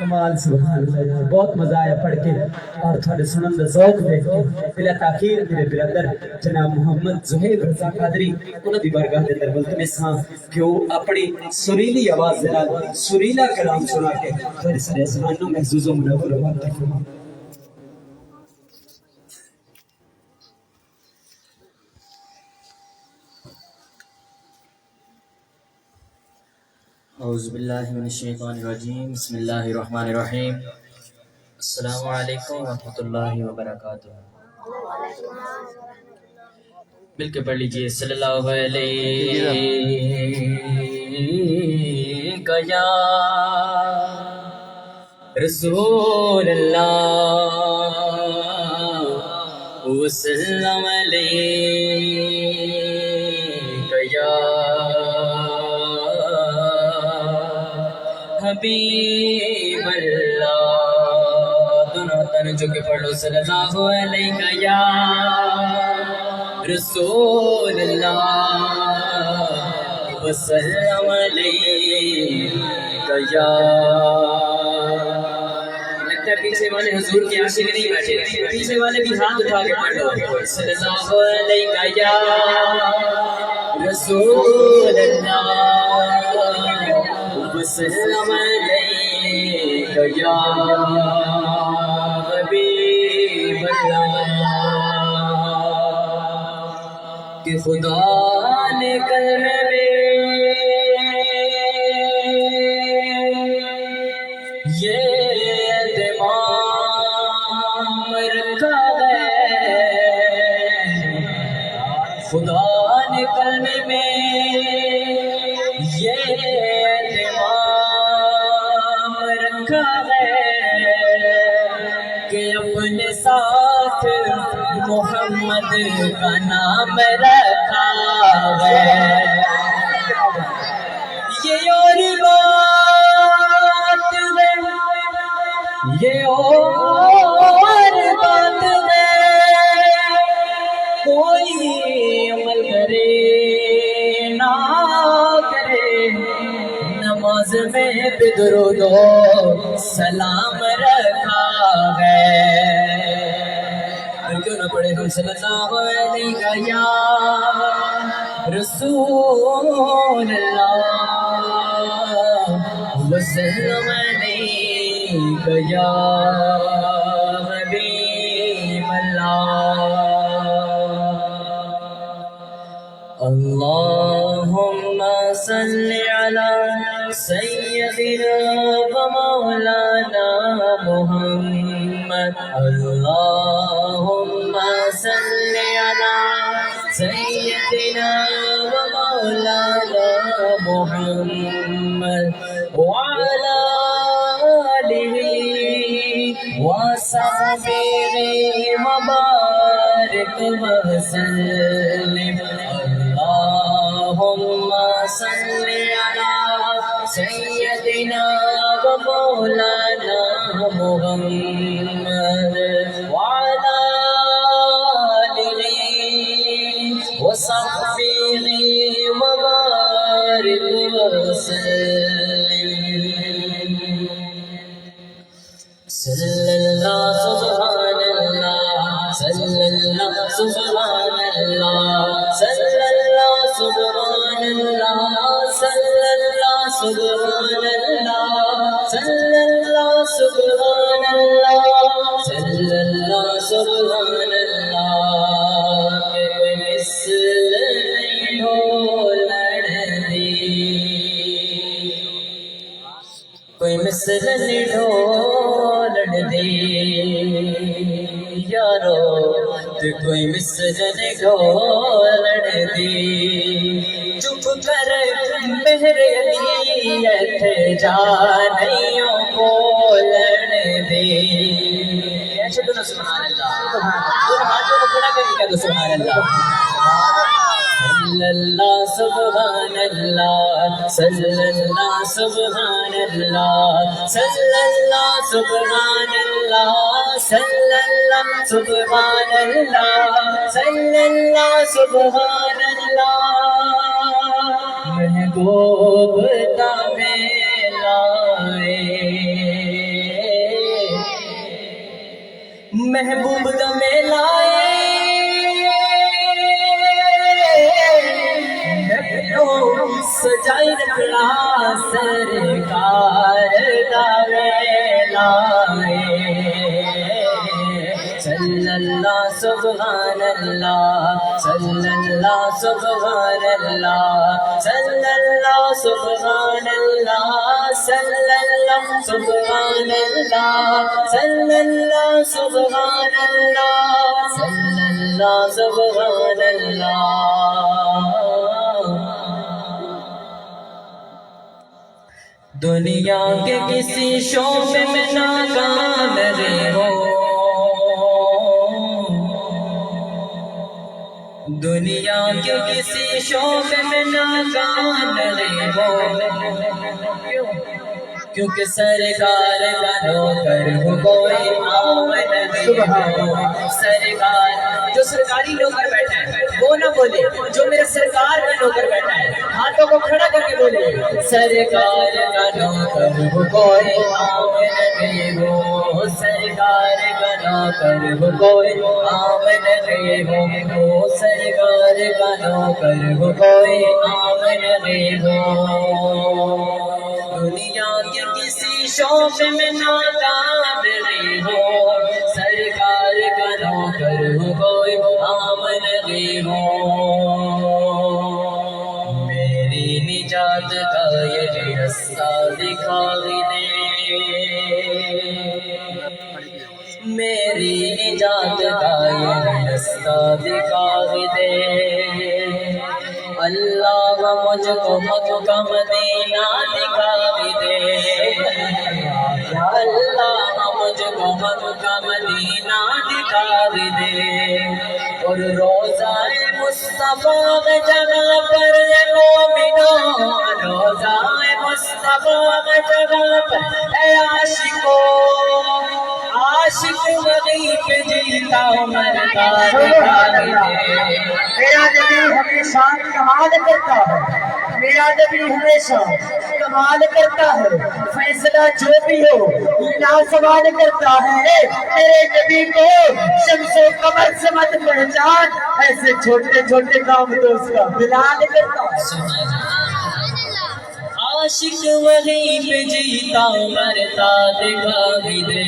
کمال سبحان اللہ، بہت مزہ آیا پڑھ کے اور تھوڑے سنن دا ذوق دیکھ کے۔ بلا تاخیر میرے برادر جناب محمد زہیر رضا قادری انہاں دی بارگاہ دے اندر ملتمس ہاں کہ وہ اپنی سریلی آواز دے نال سریلا کلام سنا کے پھر سارے اسمان نو محظوظ و منور عطا فرمائے۔ اعوذ باللہ من الشیطان الرجیم، بسم اللہ الرحمن الرحیم۔ السلام علیکم ورحمۃ اللہ وبرکاتہ۔ مل کے پڑھ لیجئے صلی اللہ علیہ یا رسول اللہ وسلم علیہ یا حبیب اللہ۔ دونوں ترجو کے پڑھ لو صلی اللہ علیہ یا رسول اللہ وسلم علیہ یا۔ لگتا ہے پیچھے والے حضور کے عاشق نہیں بیٹھے، پیچھے والے بھی ہاتھ اٹھا کے پڑھ لو صلی اللہ علیہ یا رسول اللہ وسلم علیہ یا حبیب اللہ۔ کہ خدا نے کلمے میں یہ اہتمام رکھا ہے، خدا نے کلمے میں یہ کہ اپنے ساتھ محمد کا نام رکھا ہے۔ یہ اور بات ہے، یہ اور بات ہے، کوئی عمل کرے نہ کرے، نماز میں بھی درود و سلام رکھا ہے۔ کیوں نہ پڑھے ہم صلی اللہ علیہ یا رسول اللہ وسلم علیہ یا حبیب اللہ۔ اللہم صل علی سیدنا و مولانا محمد، اللہم صل علی سیدنا و مولانا محمد وعلی آلہ وصحبہ وبارک وسلم۔ اللہم صل علی سیدنا و مولانا محمد وعلی آلہ وصحبہ وبارک وسلم۔ صلی اللہ سبحان اللہ، صلی اللہ سبحان اللہ، صلی اللہ سبحان اللہ، صلی اللہ سبحان اللہ، صلی اللہ سبحان اللہ، صلی اللہ سبحان اللہ۔ کہ کوئی مثل نہیں ہو لڑتی، کوئی مثل نہیں ہو لڑتی یارو، تو کوئی مثل نہیں ہو لڑتی۔ چپ کر میرے لیے جا نہیں بولن دے۔ سبحان اللہ، دونوں ہاتھوں کو کھڑا کر کے کہہ دو سبحان اللہ۔ صلی اللہ سبحان اللہ، صلی اللہ سبحان اللہ، صلی اللہ سبحان اللہ، صلی اللہ سبحان اللہ، صلی اللہ سبحان اللہ۔ محبوب تا میں لائے محبوب دمے لائے سجائی رکھنا سرکار دعوے لائے صلی اللہ سبحان اللہ صلی اللہ سبحان اللہ صلی اللہ سبحان اللہ صلی اللہ سبحان اللہ صلی اللہ سبحان اللہ صلی اللہ سبحان اللہ دنیا کے کسی شعبے میں ناکام رہے ہو دنیا کے کسی شعبے میں ناکام رہے ہو کیونکہ سرکار کا نوکر ہو کوئی آمد نہیں ہو سرکار جو سرکاری نوکر بیٹھا ہے وہ نہ بولے جو میرے سرکار کا نوکر بیٹھا ہے ہاتھوں کو کھڑا کر کے بولے سرکار کا نوکر ہو کوئی آمد نہیں ہو سرکار کا نوکر ہو کوئی آمد نہیں ہو سرکار کا نوکر ہو کوئی آمد نہیں ہو دنیا کے کسی شعبے میں ناکام نہیں ہو سرکار کا نوکر ہو کوئی عام نہیں ہو میری نجات کا یہ رستہ دکھا دے میری نجات کا یہ رستہ دکھا دے اللہ مجھ کو مکہ مدینہ دکھا دے اللہ مجھ کو مکہ مدینہ دکھا دے اور روضہ مصطفیٰ میں جگہ پر مومنوں روضہ مصطفیٰ میں جگہ پر اے عاشقوں عاشق وہی پہ جیتا مرتا دکھا دے میرا نبی ہمیشہ کمال کرتا ہے میرا نبی ہمیشہ کمال کرتا ہے فیصلہ جو بھی ہو لازوال کرتا ہے میرے نبی کو شمس و قمر سے مت پہچان ایسے چھوٹے چھوٹے کام تو اس کا بلال کرتا ہے عاشق وہی پہ جیتا مرتا دکھا دے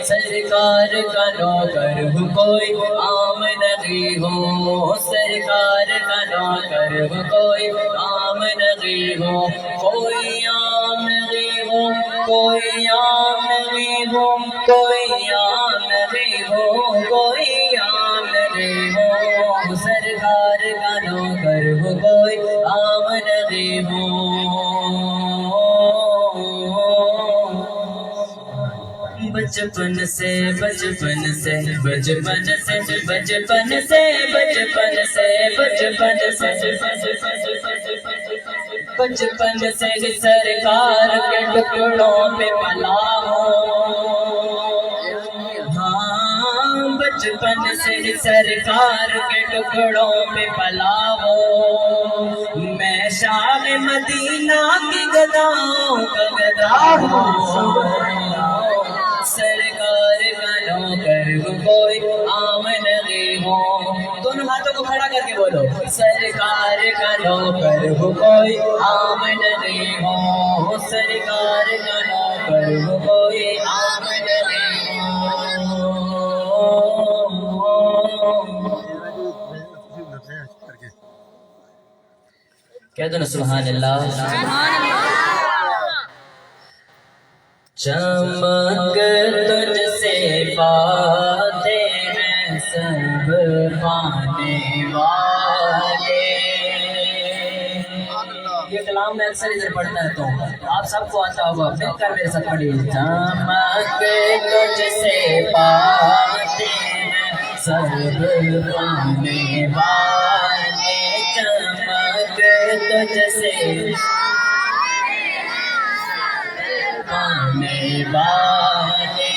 سرکار کا نوکر ہو کوئی عام نہیں ہو سرکار کا نوکر ہو کوئی عام نہیں ہو کوئی عام نہیں ہو کوئی عام نہیں ہو کوئی عام نہیں ہو کوئی عام نہیں ہو سرکار کا نوکر ہو کوئی عام نہیں ہو بچپن سے بچپن سے بچپن سے بچپن سے بچپن سے بچپن سے بچپن سے سرکار کے ٹکڑوں پہ پلا ہاں بچپن سے سرکار کے ٹکڑوں پہ پلا میں شام مدینہ کی گداؤں کا گدا ہوں سرکار کا نوکر ہو کوئی عام نہیں ہو دونوں ہاتھوں کو کھڑا کر کے بولو سرکار کا نوکر ہو کوئی عام نہیں ہو سرکار کا نوکر ہو کوئی عام نہیں ہو کہہ دو نا سبحان اللہ چمک تجھ سے پاتے ہیں سب پانے والے یہ کلام میں اکثر ادھر پڑھتا رہتا ہوں آپ سب کو آتا ہوگا مل کر میرے ساتھ پڑھیے چمک تجھ سے پاتے ہیں سب پانے والے چمک تجھ سے پانے والے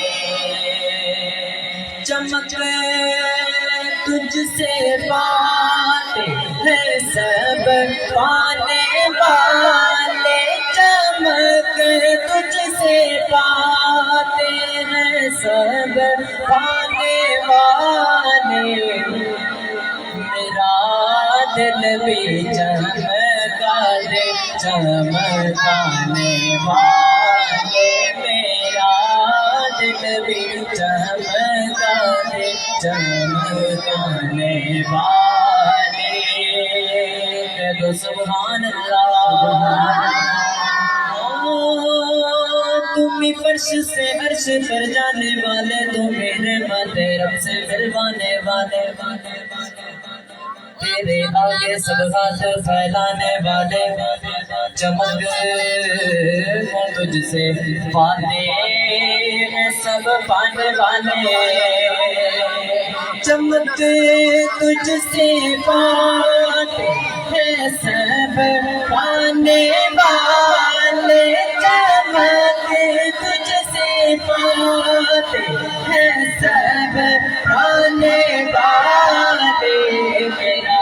چمک تجھ سے پاتے ہیں سب پانے والے چمک تجھ سے پاتے آتے ہیں سب پانے والے میرا دل بھی چمکا دے چمکانے والے میرا دل بھی چمکا دے چمکانے والے کہہ دو سبحان اللہ تم ہی فرش سے عرش پر جانے والے تو میرے ماتھے رب سے ملوانے والے تیرے آگے سب ہاتھ پھیلانے والے چمک تجھ سے پانے ہیں سب پانے والے چمک تجھ سے پانے ہیں سب پانے والے چمک تجھ سے پاتے ہیں سب پانے والے میرا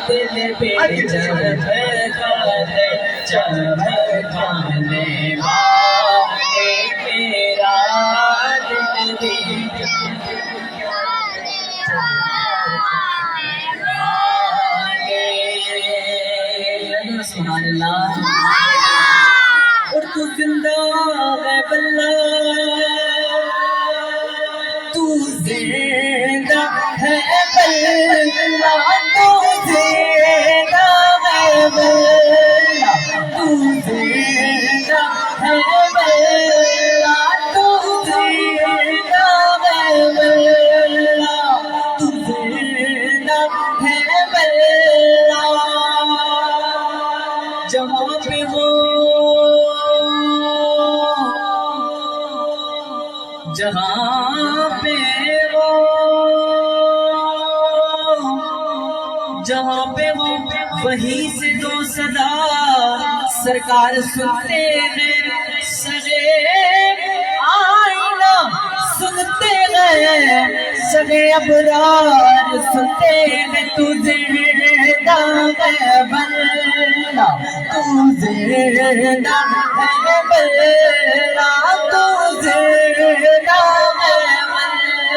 دل بھی چمکا دے چمکانے والے میرا دل بھی سبحان اللہ اور تو زندہ ہے بلّہ تو زندہ ہے بلّہ تو زندہ ہے بلّہ تو زندہ ہے بلّہ تو زندہ ہے بلّہ تو زندہ ہے بلّہ جہاں پہ ہو جہاں پہ ہو جہاں پہ ہو وہیں سے دو صدا سرکار سنتے ہیں سجے آئینہ سنتے ہیں سجے ابرار سنتے ہیں تو زندہ ہے بلّہ تو زندہ ہے بلّہ تو زندہ ہے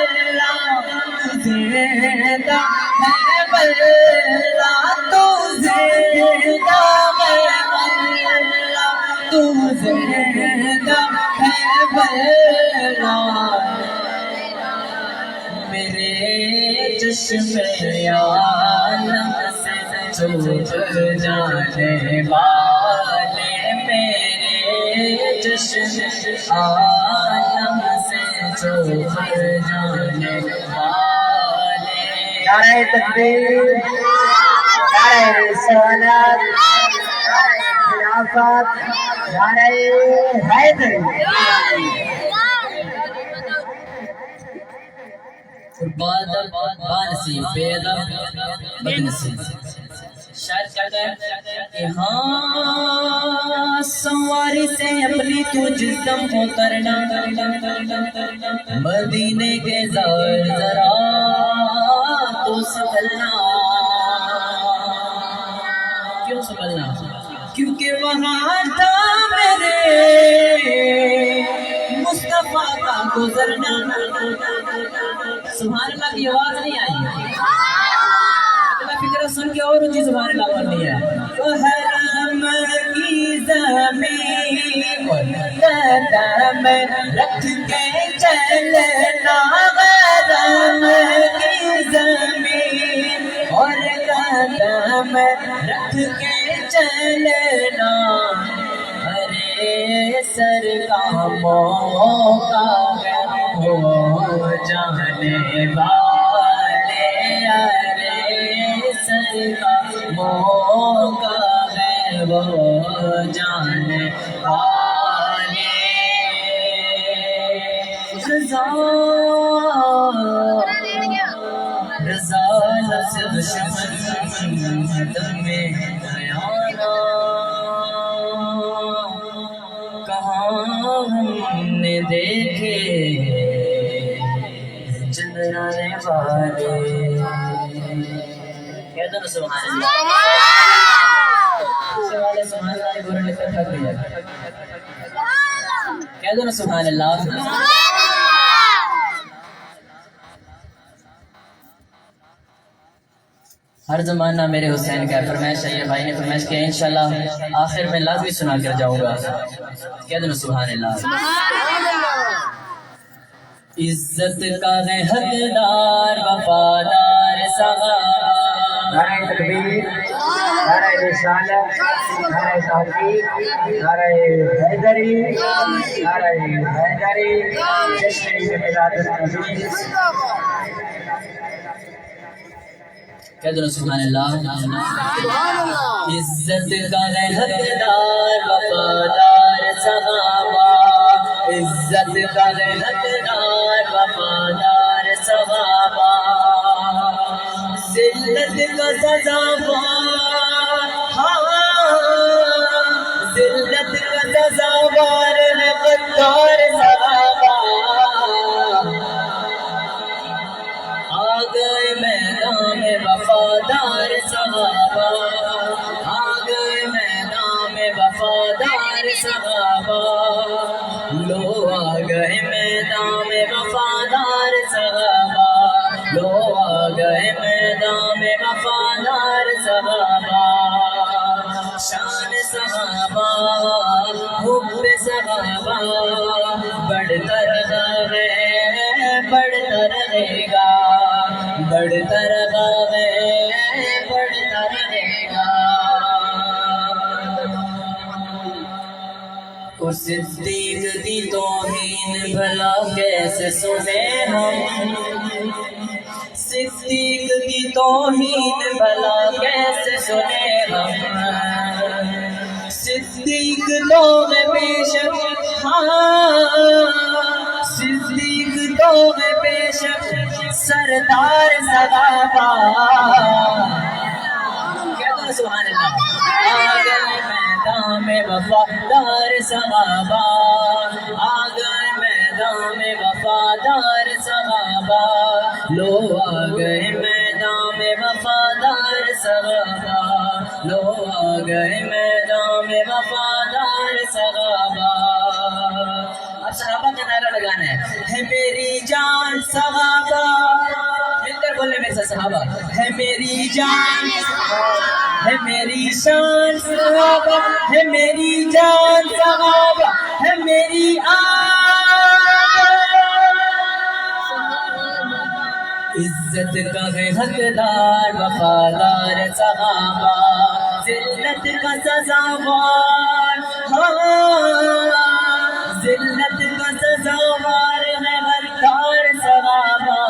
بلّہ تو زندہ ہے بلّہ تو زندہ ہے بلّہ تو زندہ ہے بلّہ میرے چشم عالم سے چھوٹ جانے والے میرے چشم عالم سے چھوٹ جانے والے نعرہ تکبیر نعرہ رسالت نعرہ خلافت نعرہ حیدری بانسی بیدم بدنسی شاید کہتا ہے کہ ہاں سواری سے اپنی تو جسم کو کرنا مدینے کے زار ذرا تو سنبھلنا کیوں سنبھلنا کیونکہ وہاں تھا میرے مصطفیٰ کا گزرنا سبحان اللہ کی آواز نہیں آئی فکر سن کے اور اونچی سبحان اللہ پڑھنی ہے حرم کی زمین قدم رکھ کے چلنا حرم کی زمین اور قدم رکھ کے چلنا ارے سر کا موقع ہے ہو جانے والے ارے سر کا موقع ہے وہ جانے والے رضا لفظ دشمن دل میں آنا کہاں ہم نے دیکھے چندرانے والے کہہ دو نا سبحان اللہ سبحان اللہ گورن لکھا تھا کہہ دو نا سبحان اللہ. ہر زمانہ میرے حسین کا فرمائش ہے. یہ بھائی نے فرمائش کیا انشاءاللہ آخر میں لازمی سنا کر جاؤں گا. کہہ دو نا سبحان اللہ. عزت کا ہے حقدار وفادار صحابہ. نعرہ تکبیر، نعرہ رسالت، نعرہ تحقیق، نعرہ حیدری، نعرہ حیدری، جشن میلاد النبی. کہہ دو سبحان اللہ. عزت کا ہے حقدار وفادار صحابہ. عزت کا ہے حقدار وفادار صحابہ. ذلت کا سزاوار، ذلت کا سزاوار ہے غدار صحابہ. آ گئے میدان میں وفادار صحابہ. آ گئے میدان میں وفادار صحابہ. لو آ گئے میدان میں وفادار صحابہ. لو آ گئے میدان میں وفادار صحابہ. شان صحابہ حب صحابہ بڑھتا رہا ہے، بڑھتا رہے گا، بڑھتا رہا ہے، بڑھتا رہے گا. اور صدیق کی توہین بھلا کیسے سنے ہم. صدیق کی توہین بھلا کیسے سنے ہم. صدیق تو ہے بے شک، صدیق تو ہے بے شک سردار صحابہ. کہہ دو سبحان اللہ. آ گئے میدان میں وفادار صحابہ. آ گئے میدان میں وفادار صحابہ. لو آ گئے میدان میں وفادار صحابہ. لو آ گئے میدان میں وفادار صحابہ. اب صحابہ کا نعرہ لگانا ہے میری جان صحابہ. مل کر بولے میرے ساتھ صحابہ. ہے میری جان، ہے میری شان صحابہ. ہے میری جان صحابہ. ہے میری عزت کا ہے حقدار وفادار صحابہ. ذلت کا سزاوار، ذلت کا سزاوار ہے غدار صحابہ.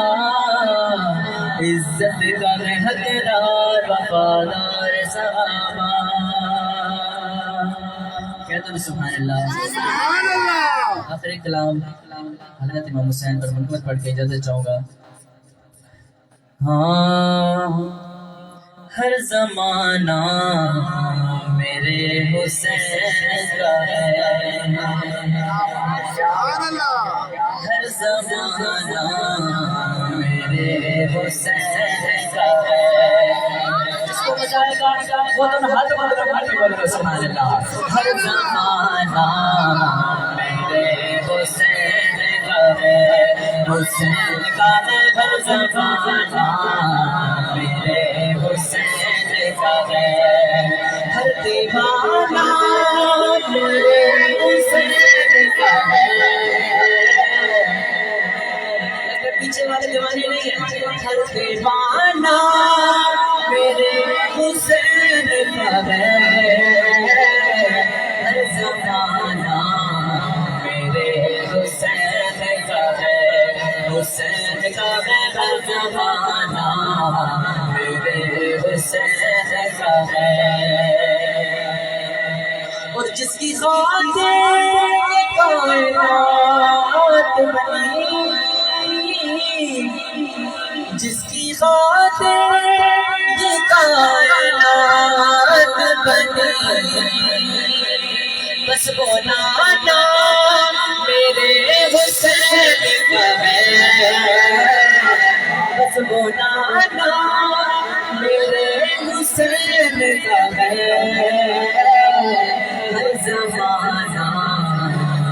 عزت کا ہے حقدار وفادار صحابہ. کہتے ہیں سبحان اللہ. آخر کلام حضرت امام حسین پر منقبت پڑھ کے اجازت چاہوں گا. ہاں ہر زمانہ میرے حسین کا ہے. ہر زمانہ میرے حسین کا ہے. جس کو بجائے گا وہ تو ہاتھ بول رہا سبحان اللہ. ہر زمانہ میرے حسین کا ہے. حسین کا ہے ہر زمانہ میرے حسین کا ہے. ہر دیوانہ میرے حسین کا ہے. پیچھے والے دیوانے نہیں ہیں. ہر دیوانہ میرے حسین کا ہے. ہر زمانہ میرے حسین کا ہے. حسین کا ہے ہر زمانہ میرے حسین کا ہے. اور جس کی خاطر کائنات بنی، جس کی خاطر یہ کائنات بنی، بس وہ نانا میرے حسین کا ہے. بس وہ نانا میرے حسین کا ہے. ہر زمانہ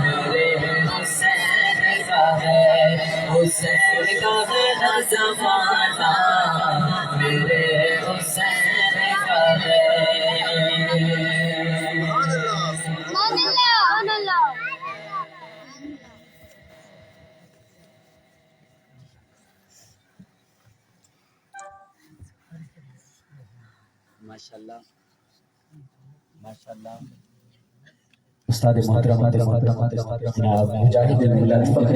میرے حسین کا ہے ہر زمانہ میرے حسین کا ہے ماشاءاللہ ماشاءاللہ استاد محترم جناب مجاہد الملت فخر